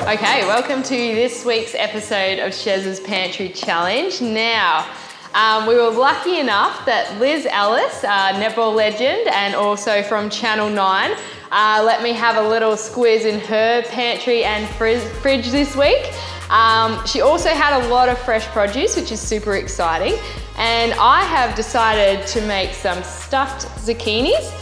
Okay, welcome to this week's episode of Shez's Pantry Challenge. Now, we were lucky enough that Liz Ellis, netball legend and also from Channel 9, let me have a little squiz in her pantry and fridge this week. She also had a lot of fresh produce, which is super exciting. And I have decided to make some stuffed zucchinis.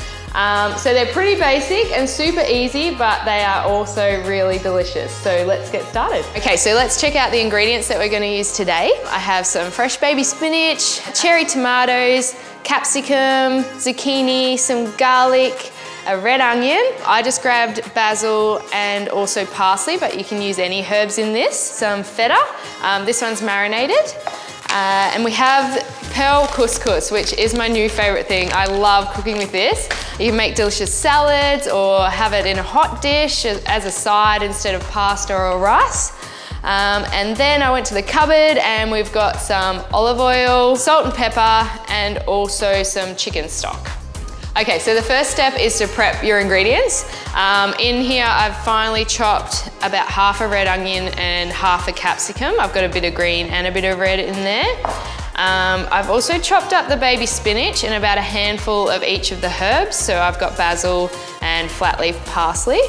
So they're pretty basic and super easy, but they are also really delicious. So let's get started. Okay, so let's check out the ingredients that we're going to use today. I have some fresh baby spinach, cherry tomatoes, capsicum, zucchini, some garlic, a red onion. I just grabbed basil and also parsley, but you can use any herbs in this. Some feta, this one's marinated. And we have pearl couscous, which is my new favorite thing. I love cooking with this. You can make delicious salads or have it in a hot dish as a side instead of pasta or rice. And then I went to the cupboard and we've got some olive oil, salt and pepper, and also some chicken stock. Okay, so the first step is to prep your ingredients. In here, I've finely chopped about half a red onion and half a capsicum. I've got a bit of green and a bit of red in there. I've also chopped up the baby spinach and about a handful of each of the herbs. So I've got basil and flat leaf parsley.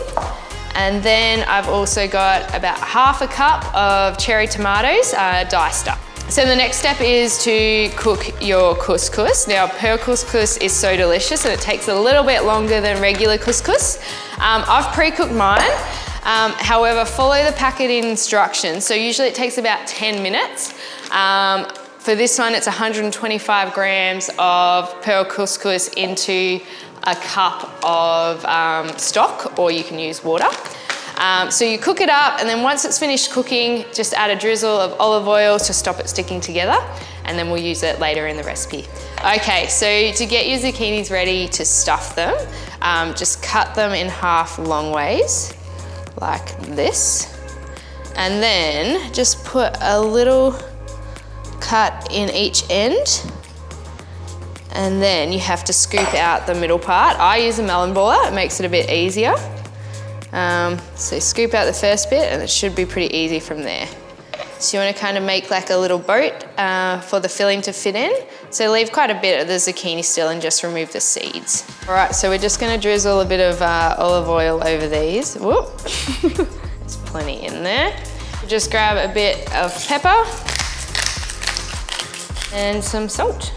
And then I've also got about half a cup of cherry tomatoes diced up. So the next step is to cook your couscous. Now, pearl couscous is so delicious and it takes a little bit longer than regular couscous. I've pre-cooked mine. However, follow the packet instructions. So usually it takes about 10 minutes. For this one, it's 125 grams of pearl couscous into a cup of stock, or you can use water. So you cook it up, and then once it's finished cooking, just add a drizzle of olive oil to stop it sticking together, and then we'll use it later in the recipe. Okay, so to get your zucchinis ready to stuff them, just cut them in half long ways, like this. And then just put a little cut in each end. And then you have to scoop out the middle part. I use a melon baller, it makes it a bit easier. So scoop out the first bit and it should be pretty easy from there. So you want to kind of make like a little boat for the filling to fit in. So leave quite a bit of the zucchini still and just remove the seeds. All right, so we're just going to drizzle a bit of olive oil over these. Whoop. There's plenty in there. Just grab a bit of pepper and some salt.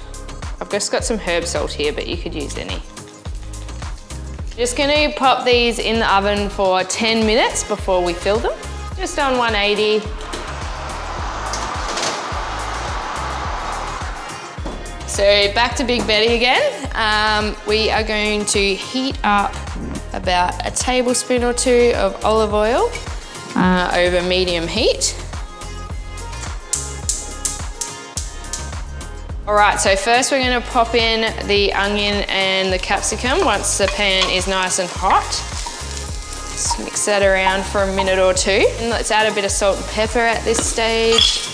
I've just got some herb salt here, but you could use any. Just going to pop these in the oven for 10 minutes before we fill them. Just on 180. So back to Big Betty again. We are going to heat up about a tablespoon or two of olive oil over medium heat. All right, so first we're going to pop in the onion and the capsicum once the pan is nice and hot. Just mix that around for a minute or two. And let's add a bit of salt and pepper at this stage.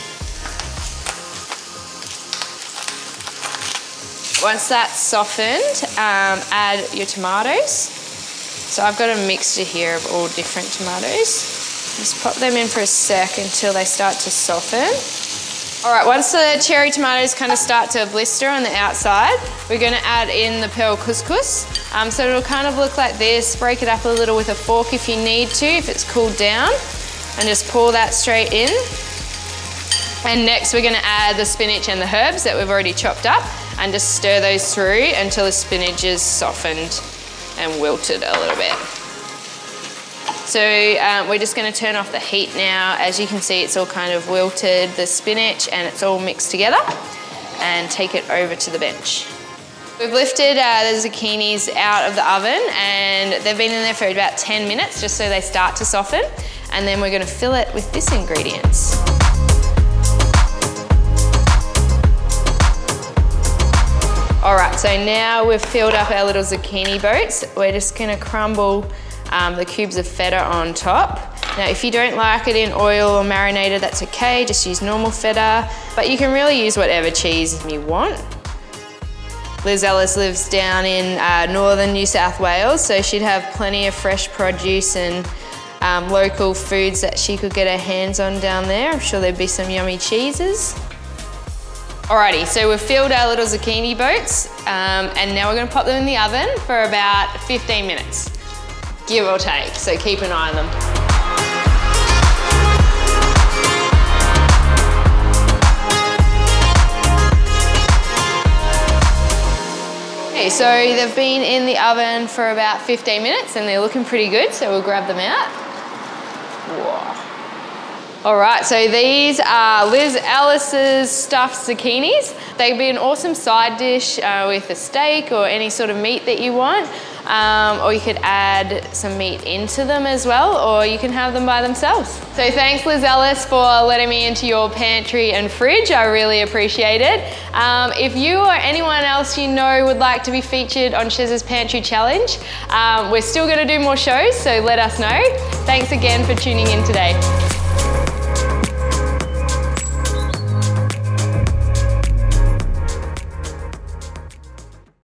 Once that's softened, add your tomatoes. So I've got a mixture here of all different tomatoes. Just pop them in for a sec until they start to soften. All right, once the cherry tomatoes kind of start to blister on the outside, we're going to add in the pearl couscous. So it'll kind of look like this. Break it up a little with a fork if you need to, if it's cooled down, and just pour that straight in. And next we're going to add the spinach and the herbs that we've already chopped up and just stir those through until the spinach is softened and wilted a little bit. So we're just going to turn off the heat now. As you can see, it's all kind of wilted, the spinach, and it's all mixed together, and take it over to the bench. We've lifted the zucchinis out of the oven and they've been in there for about 10 minutes just so they start to soften, and then we're going to fill it with this ingredients. All right, so now we've filled up our little zucchini boats. We're just going to crumble the cubes of feta on top. Now, if you don't like it in oil or marinated, that's okay. Just use normal feta, but you can really use whatever cheese you want. Liz Ellis lives down in northern New South Wales, so she'd have plenty of fresh produce and local foods that she could get her hands on down there. I'm sure there'd be some yummy cheeses. Alrighty, so we've filled our little zucchini boats and now we're going to pop them in the oven for about 15 minutes, give or take, so keep an eye on them. Okay, so they've been in the oven for about 15 minutes and they're looking pretty good, so we'll grab them out. Whoa. All right, so these are Liz Ellis's stuffed zucchinis. They'd be an awesome side dish with a steak or any sort of meat that you want. Or you could add some meat into them as well, or you can have them by themselves. So thanks Liz Ellis for letting me into your pantry and fridge. I really appreciate it. If you or anyone else you know would like to be featured on Shez's Pantry Challenge, we're still going to do more shows, so let us know. Thanks again for tuning in today.